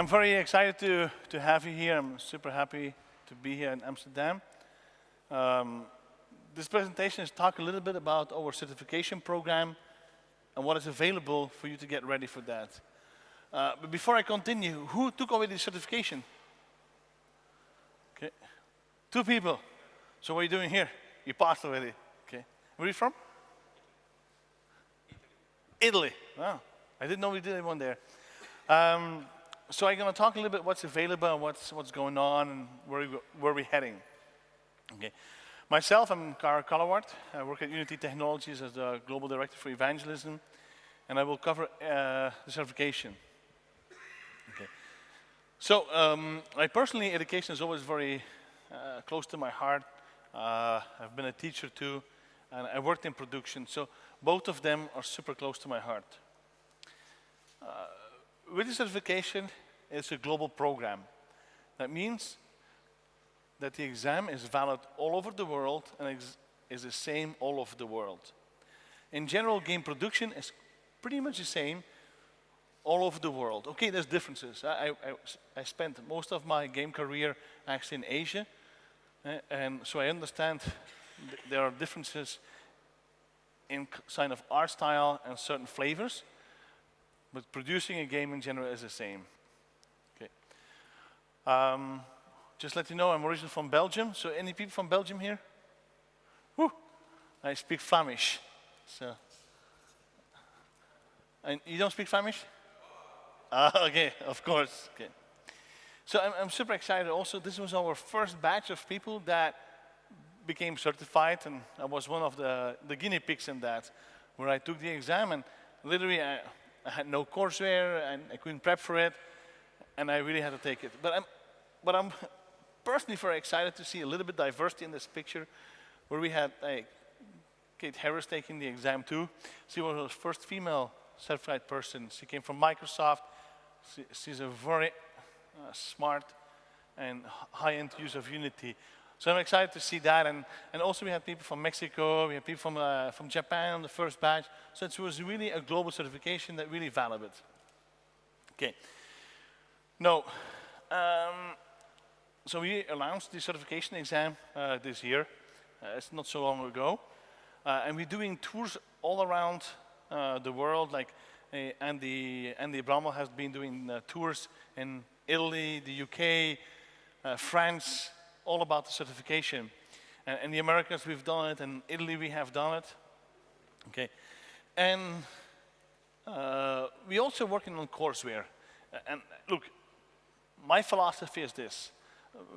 I'm very excited to have you here. I'm super happy to be here in Amsterdam. This presentation is talk a little bit about our certification program and what is available for you to get ready for that. But before I continue, who took already the certification? Okay, 2 people. So what are you doing here? You passed already. Okay, where are you from? Italy. Wow, I didn't know we did one there. So I'm going to talk a little bit what's available and what's going on and where we're heading. Okay. Myself, I'm Callewaert. I work at Unity Technologies as the Global Director for Evangelism, and I will cover the certification. Okay. So, my personally, education is always very close to my heart. I've been a teacher too, and I worked in production, so both of them are super close to my heart. With the certification, it's a global program. That means that the exam is valid all over the world and is the same all over the world. In general, game production is pretty much the same all over the world. Okay, there's differences. I spent most of my game career actually in Asia, and so I understand there are differences in kind of art style and certain flavors, but producing a game in general is the same. Okay. Just let you know, I'm originally from Belgium. So any people from Belgium here? Woo! I speak Flemish. So, and you don't speak Flemish? Okay, of course. Okay. So I'm super excited. Also, this was our first batch of people that became certified, and I was one of the guinea pigs in that, where I took the exam, and literally I had no courseware, and I couldn't prep for it, and I really had to take it. But I'm personally very excited to see a little bit diversity in this picture, where we had Kate Harris taking the exam too. She was the first female certified person. She came from Microsoft. She's a very smart and high-end user of Unity. So I'm excited to see that. And also we had people from Mexico, we had people from Japan on the first batch. So it was really a global certification that really validated. Okay. Now, so we announced the certification exam this year. It's not so long ago. And we're doing tours all around the world. Like Andy Brammel has been doing tours in Italy, the UK, France, all about the certification. And in the Americas we've done it, and Italy we have done it. Okay. And we're also working on Courseware. And look, my philosophy is this.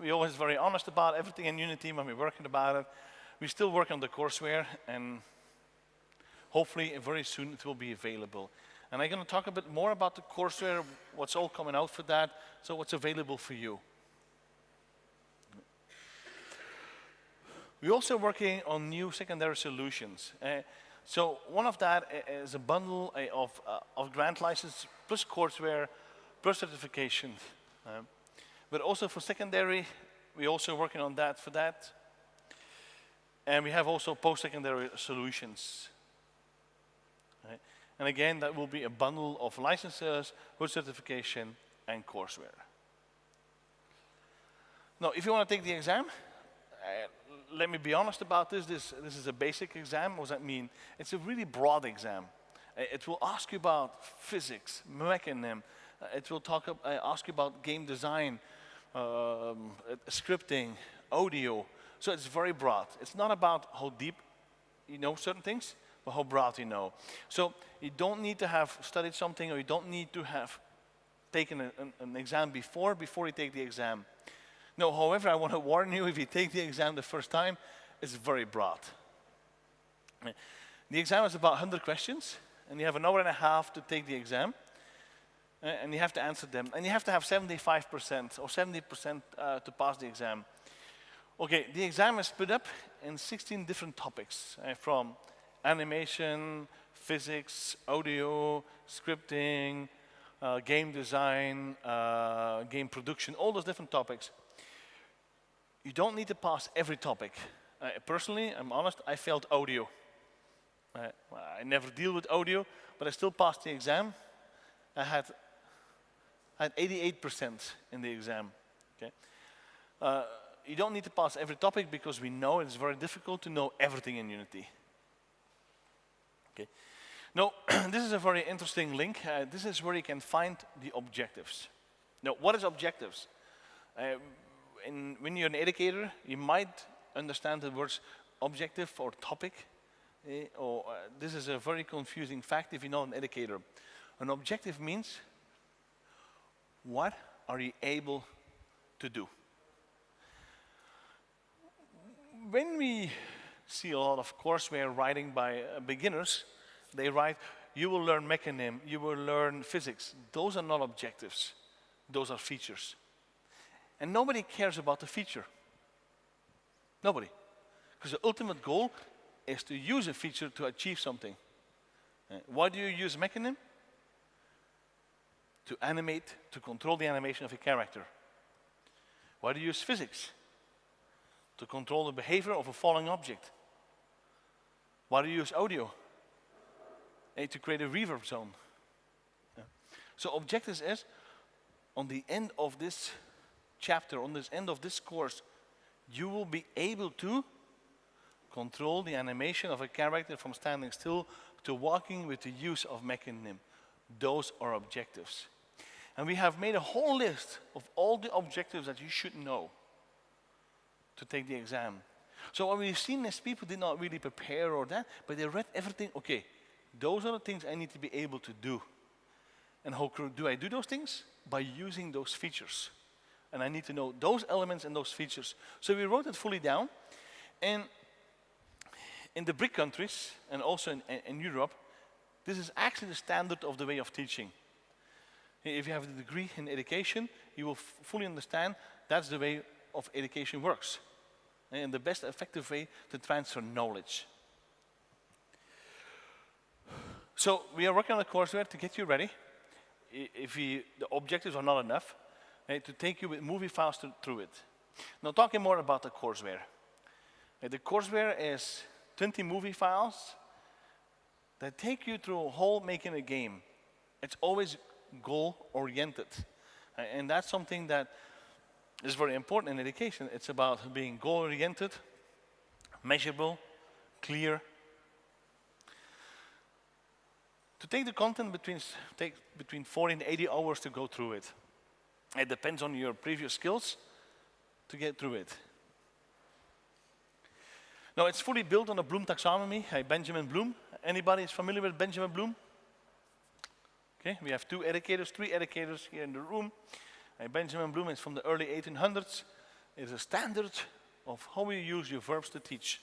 We're always very honest about everything in Unity when we're working about it. We still work on the courseware, and hopefully very soon it will be available. And I'm going to talk a bit more about the courseware, what's all coming out for that, so what's available for you. We're also working on new secondary solutions. So one of that is a bundle of grant license plus courseware plus certification. But also for secondary, we're also working on that for that. And we have also post-secondary solutions. Right? And again, that will be a bundle of licenses with certification and courseware. Now, if you want to take the exam, let me be honest about this. This is a basic exam. What does that mean? It's a really broad exam. It will ask you about physics, mechanism. It will ask you about game design, scripting, audio. So it's very broad. It's not about how deep you know certain things, but how broad you know. So you don't need to have studied something, or you don't need to have taken an exam before you take the exam. No, however, I want to warn you, if you take the exam the first time, it's very broad. The exam is about 100 questions, and you have an hour and a half to take the exam. And you have to answer them. And you have to have 75% or 70% to pass the exam. Okay, the exam is split up in 16 different topics, from animation, physics, audio, scripting, game design, game production, all those different topics. You don't need to pass every topic. Personally, I'm honest, I failed audio. I never deal with audio, but I still passed the exam. I had I had 88% in the exam. Okay? You don't need to pass every topic because we know it's very difficult to know everything in Unity. Okay. Now, this is a very interesting link. This is where you can find the objectives. Now, what is objectives? When you're an educator, you might understand the words objective or topic. This is a very confusing fact if you're not an educator. An objective means, what are you able to do? When we see a lot of courseware writing by beginners, they write, you will learn mechanism, you will learn physics. Those are not objectives. Those are features. And nobody cares about the feature. Nobody. Because the ultimate goal is to use a feature to achieve something. Why do you use mechanism? To animate, to control the animation of a character. Why do you use physics? To control the behavior of a falling object. Why do you use audio? To create a reverb zone. So objectives is, on the end of this chapter, on the end of this course, you will be able to control the animation of a character from standing still to walking with the use of mechanism. Those are objectives. And we have made a whole list of all the objectives that you should know to take the exam. So what we've seen is people did not really prepare or that, but they read everything. Okay, those are the things I need to be able to do. And how do I do those things? By using those features. And I need to know those elements and those features. So we wrote it fully down. And in the BRIC countries, and also in Europe, this is actually the standard of the way of teaching. If you have a degree in education, you will fully understand that's the way of education works. And the best effective way to transfer knowledge. So we are working on a courseware to get you ready. If the objectives are not enough, to take you with movie files through it. Now talking more about the courseware. The courseware is 20 movie files that take you through a whole making a game. It's always goal-oriented. And that's something that is very important in education. It's about being goal-oriented, measurable, clear. To take the content take between 40 and 80 hours to go through it. It depends on your previous skills to get through it. Now it's fully built on the Bloom taxonomy, Benjamin Bloom. Anybody is familiar with Benjamin Bloom? Okay, we have 3 educators here in the room. Benjamin Bloom is from the early 1800s. It's a standard of how we use your verbs to teach.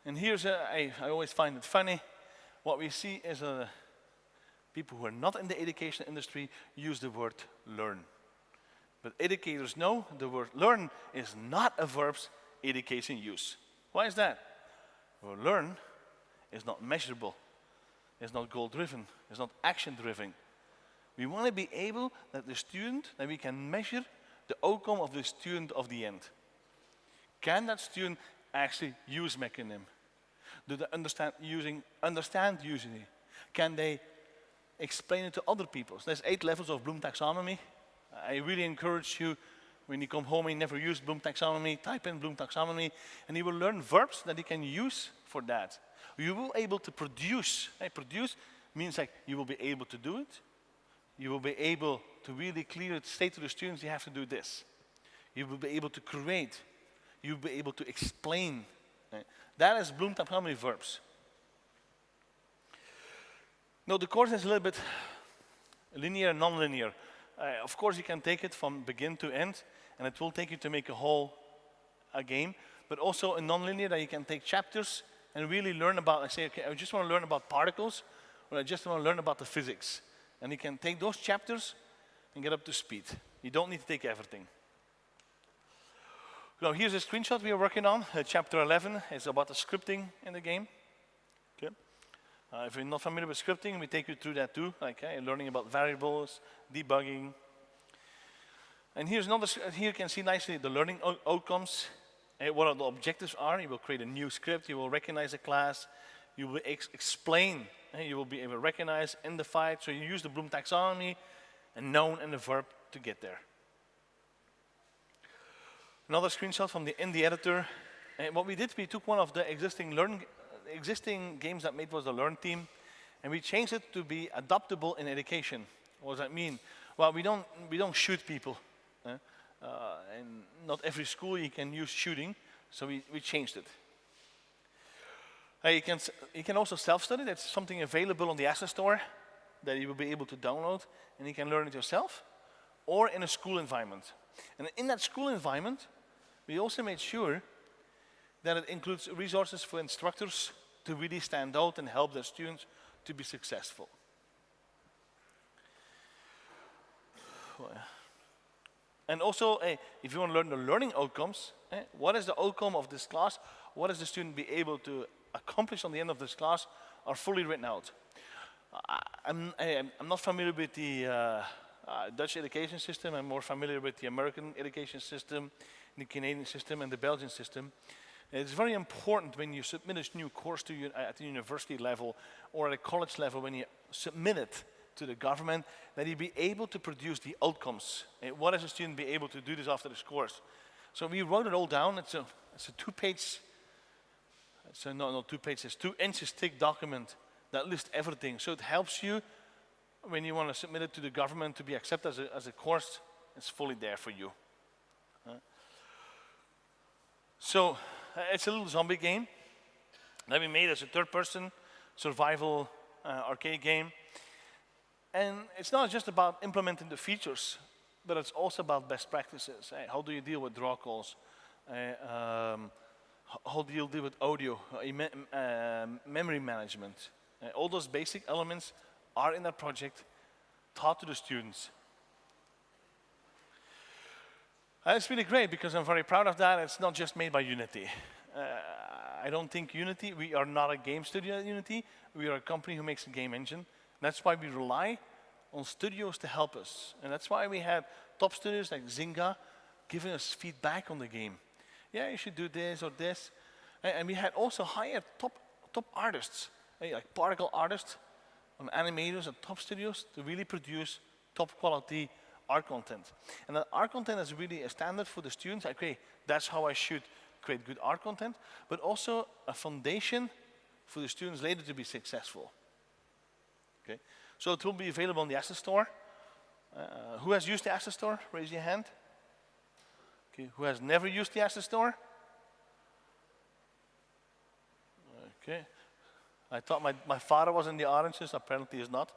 And here's I always find it funny. What we see is people who are not in the education industry use the word learn. But educators know the word learn is not a verb's education use. Why is that? Well, learn is not measurable. It's not goal-driven. It's not action-driven. We want to be able that we can measure the outcome of the student of the end. Can that student actually use mechanism? Do they understand using it? Can they explain it to other people? So there's 8 levels of Bloom taxonomy. I really encourage you, when you come home and never use Bloom taxonomy, type in Bloom taxonomy, and you will learn verbs that you can use for that. You will be able to produce. Produce means like you will be able to do it. You will be able to really clearly state to the students, you have to do this. You will be able to create. You will be able to explain. That is Bloom taxonomy verbs. Now the course is a little bit linear and non-linear. Of course you can take it from begin to end, and it will take you to make a game, but also a non-linear that you can take chapters and really learn about, like say, okay, I just want to learn about particles, or I just want to learn about the physics. And you can take those chapters and get up to speed. You don't need to take everything. Now here's a screenshot we are working on. Chapter 11 is about the scripting in the game. Okay. If you're not familiar with scripting, we take you through that too, like learning about variables, debugging. And here's another, here you can see nicely the learning outcomes. What the objectives are. You will create a new script, you will recognize a class, you will explain, you will be able to recognize, identify. So you use the Bloom taxonomy, a noun and a verb to get there. Another screenshot from in the editor. And what we did, we took one of the existing games that made was the Learn team, and we changed it to be adaptable in education. What does that mean? Well, we don't shoot people, and not every school you can use shooting, so we changed it. You can also self-study. That's something available on the Asset Store that you will be able to download, and you can learn it yourself, or in a school environment. And in that school environment, we also made sure that it includes resources for instructors to really stand out and help their students to be successful. And also, if you want to learn the learning outcomes, what is the outcome of this class? What does the student be able to accomplish on the end of this class are fully written out. I'm not familiar with the Dutch education system. I'm more familiar with the American education system, the Canadian system, and the Belgian system. It's very important when you submit a new course to at the university level or at a college level, when you submit it to the government, that you be able to produce the outcomes. What does a student be able to do this after this course? So we wrote it all down. It's a 2-page, not 2 pages, 2 inches thick document that lists everything. So it helps you when you want to submit it to the government to be accepted as a course. It's fully there for you. So it's a little zombie game that we made as a third-person survival arcade game. And it's not just about implementing the features, but it's also about best practices. How do you deal with draw calls? How do you deal with audio, memory management? All those basic elements are in that project, taught to the students. And it's really great because I'm very proud of that. It's not just made by Unity. I don't think Unity, we are not a game studio at Unity. We are a company who makes a game engine. That's why we rely on studios to help us. And that's why we had top studios like Zynga giving us feedback on the game. Yeah, you should do this or this. And we had also hired top artists, like particle artists, animators and top studios to really produce top quality art content. And that art content is really a standard for the students. Okay, that's how I should create good art content, but also a foundation for the students later to be successful. Okay, so it will be available on the Asset Store. Who has used the Asset Store? Raise your hand. Okay, who has never used the Asset Store? Okay, I thought my father was in the audiences. Apparently he's not.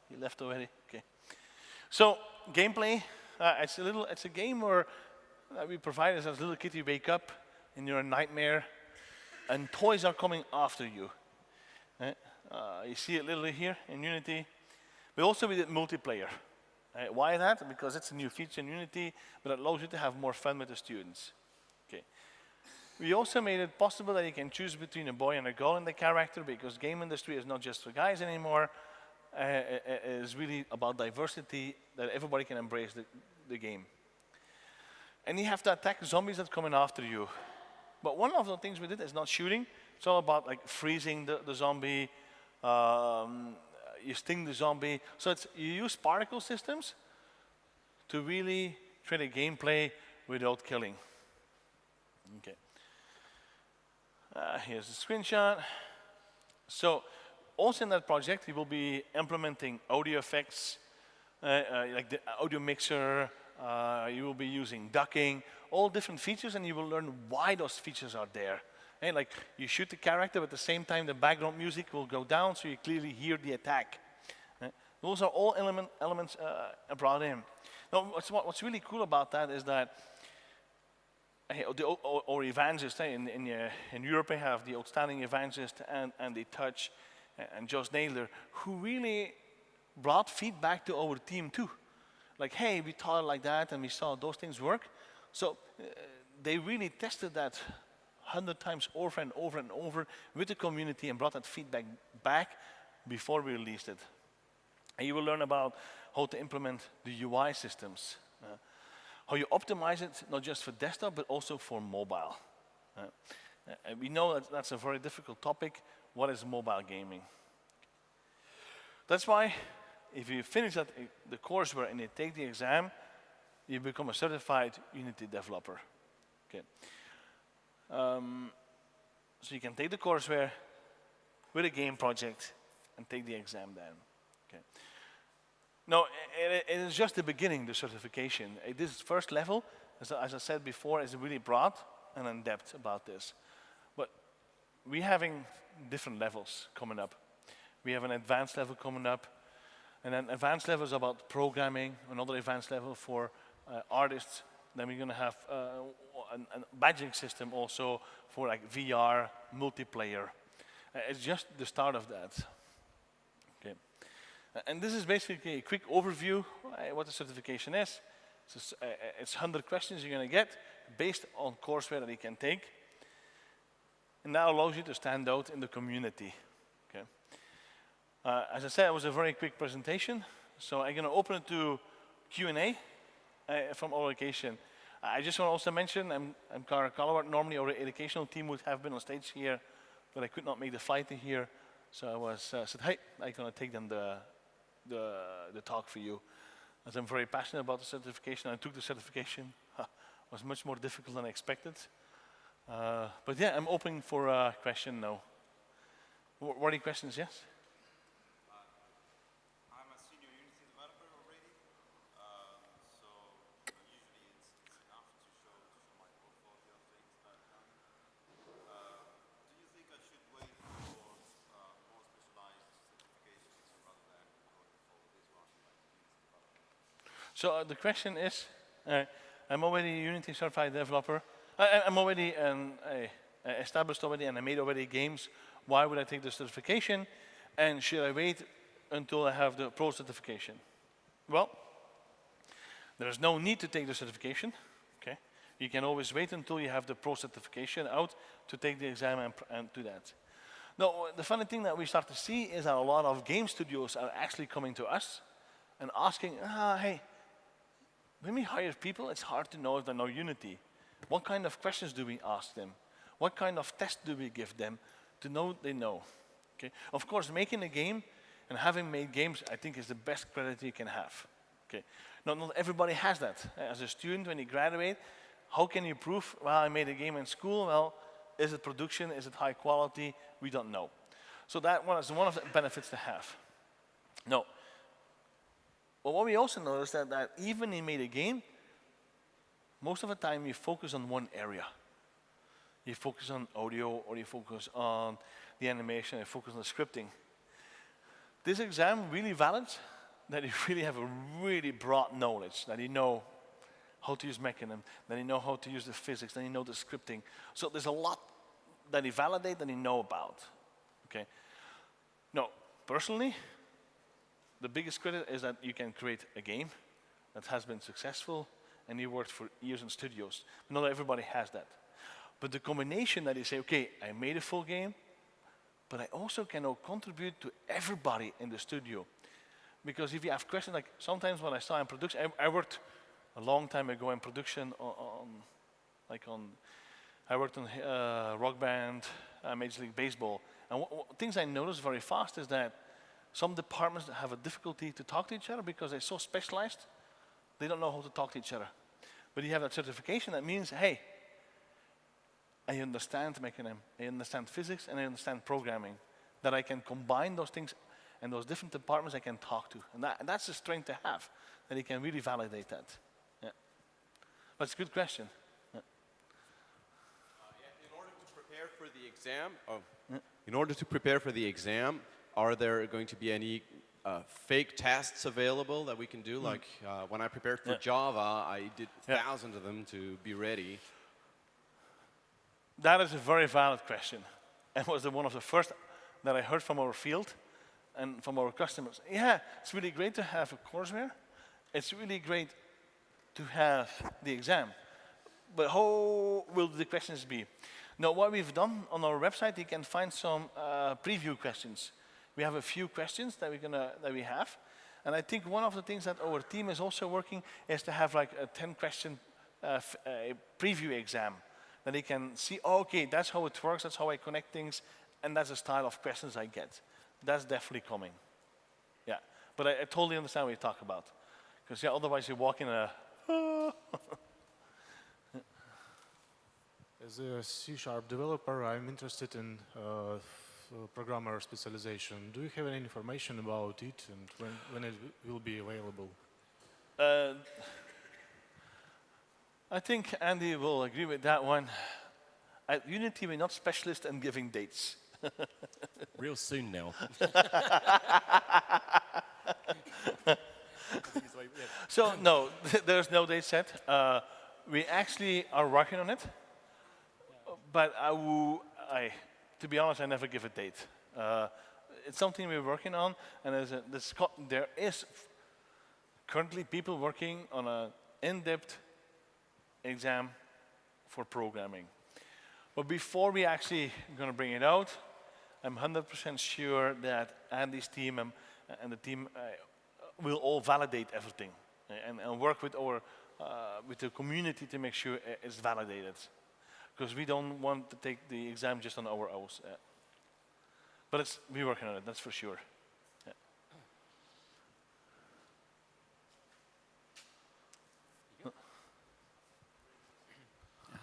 He left already. Okay, so gameplay. It's a game where we provide as a little kid. You wake up and you're a nightmare, and toys are coming after you. You see it literally here in Unity. We also did multiplayer. Why that? Because it's a new feature in Unity, but it allows you to have more fun with the students. Okay. We also made it possible that you can choose between a boy and a girl in the character, because game industry is not just for guys anymore. It is really about diversity, that everybody can embrace the game. And you have to attack zombies that are coming after you. But one of the things we did is not shooting. It's all about like freezing the zombie. You sting the zombie. So you use particle systems to really create a gameplay without killing. Okay. Here's a screenshot. So also in that project, you will be implementing audio effects, like the audio mixer. You will be using ducking, all different features, and you will learn why those features are there. And like you shoot the character, but at the same time the background music will go down, so you clearly hear the attack. Those are all elements brought in. Now, what's really cool about that is that our evangelists in Europe, they have the outstanding evangelist and the touch and Josh Naylor, who really brought feedback to our team too. Like, hey, we thought like that, and we saw those things work. So they really tested that 100 times over and over and over with the community and brought that feedback back before we released it. And you will learn about how to implement the UI systems, how you optimize it, not just for desktop, but also for mobile. And we know that that's a very difficult topic. What is mobile gaming? That's why if you finish the courseware and you take the exam, you become a certified Unity developer. Okay. So you can take the courseware with a game project and take the exam then. Okay. No, it is just the beginning, the certification. This first level, as I said before, is really broad and in depth about this. But we're having different levels coming up. We have an advanced level coming up, and then advanced level is about programming, another advanced level for artists. Then we're going to have a badging system also for like VR, multiplayer. It's just the start of that. Okay. And this is basically a quick overview what the certification is. It's 100 questions you're going to get based on courseware that you can take. And that allows you to stand out in the community. Okay. As I said, it was a very quick presentation. So I'm going to open it to Q&A from our location. I just want to also mention, I'm Callewaert. Normally our educational team would have been on stage here, but I could not make the flight to here. So I said, hey, I'm going to take them the talk for you. As I'm very passionate about the certification, I took the certification. It was much more difficult than I expected. But yeah, I'm open for a question now. Were there any questions? Yes? I'm a senior Unity developer already. So usually it's enough to show my portfolio of things that I've done. Do you think I should wait for more specialized certifications rather than going for this one, like Unity developer? So the question is, I'm already a Unity certified developer. I'm already established already, and I made already games. Why would I take the certification? And should I wait until I have the pro certification? Well, there's no need to take the certification. Okay, you can always wait until you have the pro certification out to take the exam and do that. Now, the funny thing that we start to see is that a lot of game studios are actually coming to us and asking, hey, when we hire people, it's hard to know if they know Unity. What kind of questions do we ask them? What kind of tests do we give them to know they know? Okay. Of course, making a game and having made games, I think, is the best credit you can have. Okay. Not everybody has that. As a student, when you graduate, how can you prove, well, I made a game in school? Well, is it production? Is it high quality? We don't know. So that one is one of the benefits to have. No. But what we also noticed that even when you made a game, most of the time you focus on one area. You focus on audio, or you focus on the animation, you focus on the scripting. This exam really validates that you really have a really broad knowledge, that you know how to use mechanism, that you know how to use the physics, that you know the scripting. So there's a lot that you validate that you know about. Okay. No, personally, the biggest credit is that you can create a game that has been successful, and you worked for years in studios. Not everybody has that. But the combination that you say, okay, I made a full game, but I also can now contribute to everybody in the studio. Because if you have questions, like sometimes when I saw in production, I worked a long time ago in production I worked on Rock Band, Major League Baseball. And things I noticed very fast is that some departments have a difficulty to talk to each other because they're so specialized, they don't know how to talk to each other. But you have that certification that means, hey, I understand mechanism, I understand physics, and I understand programming. That I can combine those things, and those different departments I can talk to. And that's the strength to have, that you can really validate that. Yeah. But it's a good question. Yeah. In order to prepare for the exam, in order to prepare for the exam, are there going to be any fake tests available that we can do? Like when I prepared for Java, I did thousands of them to be ready. That is a very valid question. And was one of the first that I heard from our field and from our customers. Yeah, it's really great to have a courseware. It's really great to have the exam. But how will the questions be? Now, what we've done on our website, you can find some preview questions. We have a few questions that we have. And I think one of the things that our team is also working is to have like a 10-question preview exam. That they can see, oh, okay, that's how it works, that's how I connect things, and that's the style of questions I get. That's definitely coming. Yeah. But I totally understand what you talk about. Because yeah, otherwise you walk in a, As a C# developer, I'm interested in programmer specialization. Do you have any information about it and when it will be available? I think Andy will agree with that one. At Unity, we're not specialists in giving dates. Real soon now. So no, there's no date set. We actually are working on it, but to be honest, I never give a date. It's something we're working on, and there is currently people working on an in-depth exam for programming. But before we actually going to bring it out, I'm 100% sure that Andy's team and the team will all validate everything and work with the community to make sure it's validated. Because we don't want to take the exam just on our own. But we're working on it, that's for sure. Yeah.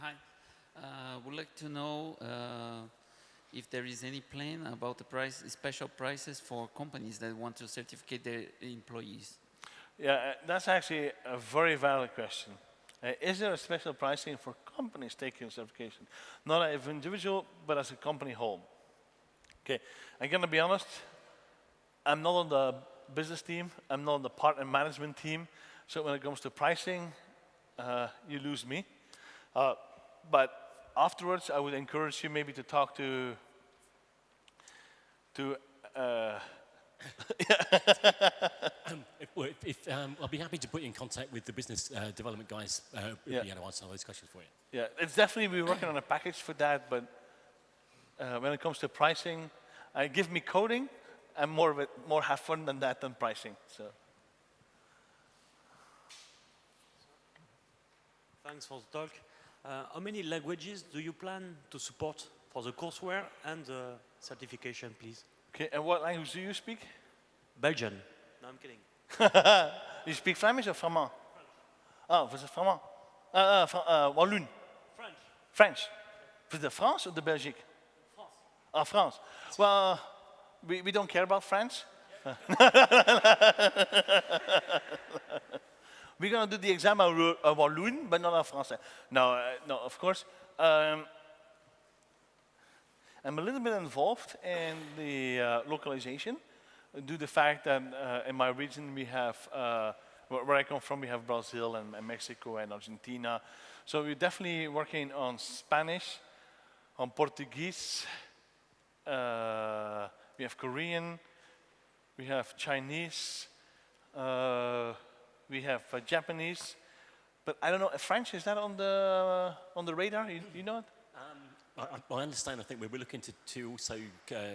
Hi. Would like to know if there is any plan about the special prices for companies that want to certificate their employees. Yeah, that's actually a very valid question. Is there a special pricing for companies taking certification? Not as an individual, but as a company whole. Okay, I'm gonna be honest, I'm not on the business team, I'm not on the partner management team, so when it comes to pricing, you lose me. But afterwards, I would encourage you maybe to talk to I'll be happy to put you in contact with the business development guys if you want to answer all those questions for you. Yeah, it's definitely, we're working on a package for that, but when it comes to pricing, give me coding, and more have fun than that than pricing. So. Thanks for the talk. How many languages do you plan to support for the courseware and the certification, please? Okay, and what language do you speak? Belgian. No, I'm kidding. You speak Flemish or Flamand? Ah, was it Flamand? Walloon. French. French. For the France or the Belgique? France. Ah, France. Well, we don't care about French. We're going to do the exam in Walloon, but not in Français. No, no, of course. I'm a little bit involved in the localization due to the fact that in my region we have, where I come from, we have Brazil and Mexico and Argentina. So we're definitely working on Spanish, on Portuguese, we have Korean, we have Chinese, we have Japanese, but I don't know, French, is that on the radar? You know it? I understand. I think we're looking to also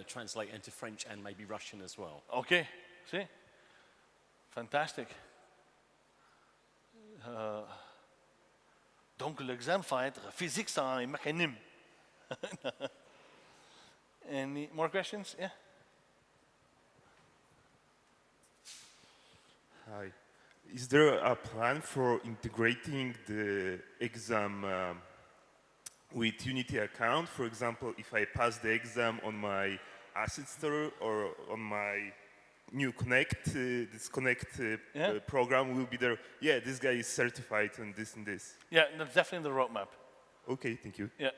translate into French and maybe Russian as well. Okay, see, fantastic. Donc l'examen va être physique sans mécanisme. Any more questions? Yeah. Hi. Is there a plan for integrating the exam with Unity account? For example, if I pass the exam on my asset store or on my new Connect, this Connect program will be there. Yeah, this guy is certified on this and this. Yeah, that's definitely the roadmap. Okay, thank you. Yeah.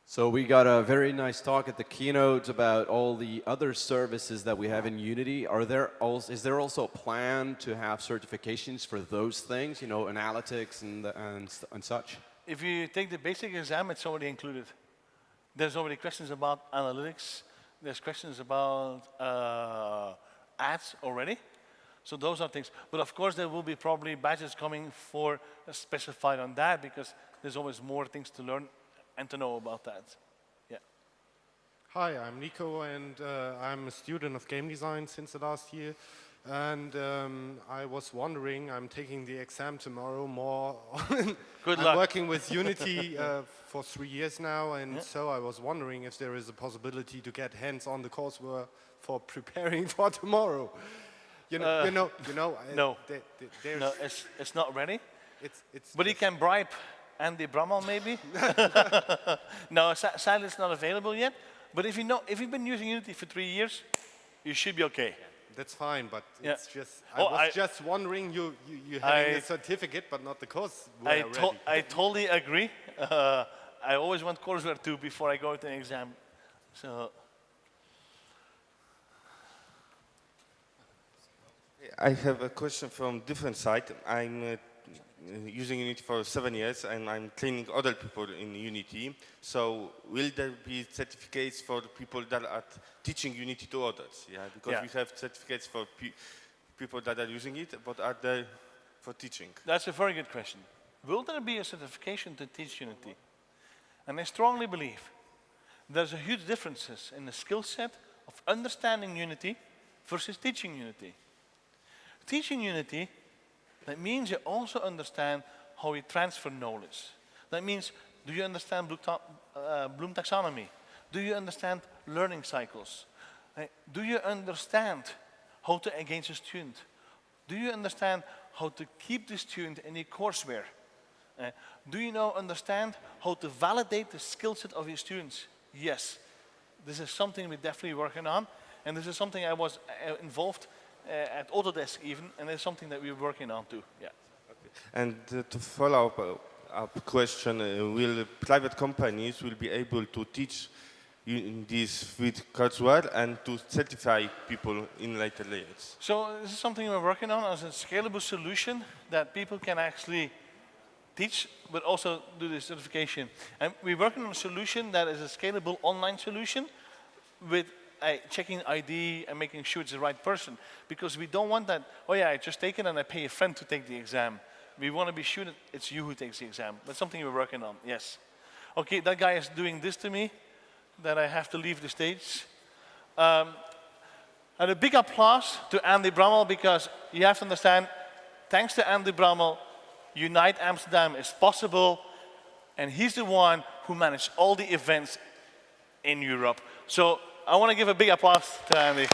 So we got a very nice talk at the keynote about all the other services that we have in Unity. Is there also a plan to have certifications for those things, you know, analytics and such? If you take the basic exam, it's already included. There's already questions about analytics. There's questions about ads already. So those are things. But of course, there will be probably badges coming for specified on that because there's always more things to learn and to know about that. Yeah. Hi, I'm Nico, and I'm a student of game design since the last year. And I was wondering, I'm taking the exam tomorrow more. Good I'm luck. working with Unity for 3 years now, and so I was wondering if there is a possibility to get hands on the courseware for preparing for tomorrow. You know. No. There's, No, it's not ready. it's But you can bribe Andy Brummel, maybe. No, sadly, it's not available yet. But if you've been using Unity for 3 years, you should be okay. That's fine, but Yeah. it's just Oh, I was just wondering you having I- a certificate, but not the course. I totally agree. I always want Courseware too before I go to an exam. So I have a question from different side. I'm using Unity for 7 years, and I'm training other people in Unity. So will there be certificates for the people that are teaching Unity to others? Yeah, because we have certificates for people that are using it, but are there for teaching? that's a very good question. Will there be a certification to teach Unity? And I strongly believe there's a huge differences in the skill set of understanding Unity versus teaching Unity. Teaching Unity, that means you also understand how you transfer knowledge. That means, do you understand Bloom taxonomy? Do you understand learning cycles? Do you understand how to engage a student? Do you understand how to keep the student in your courseware? Do you now understand how to validate the skill set of your students? Yes. This is something we're definitely working on. And this is something I was involved at Autodesk even, and it's something that we're working on too. Yeah. And to follow up question, will private companies will be able to teach this with Courseware and to certify people in later layers? So this is something we're working on as a scalable solution that people can actually teach, but also do the certification. And we're working on a solution that is a scalable online solution with checking ID and making sure it's the right person. Because we don't want that, oh yeah, I just take it and I pay a friend to take the exam. We want to be sure that it's you who takes the exam. That's something we're working on, yes. Okay, that guy is doing this to me, that I have to leave the stage. And a big applause to Andy Brummel, because you have to understand, thanks to Andy Brummel, Unite Amsterdam is possible, and he's the one who managed all the events in Europe. So I want to give a big applause to Andy.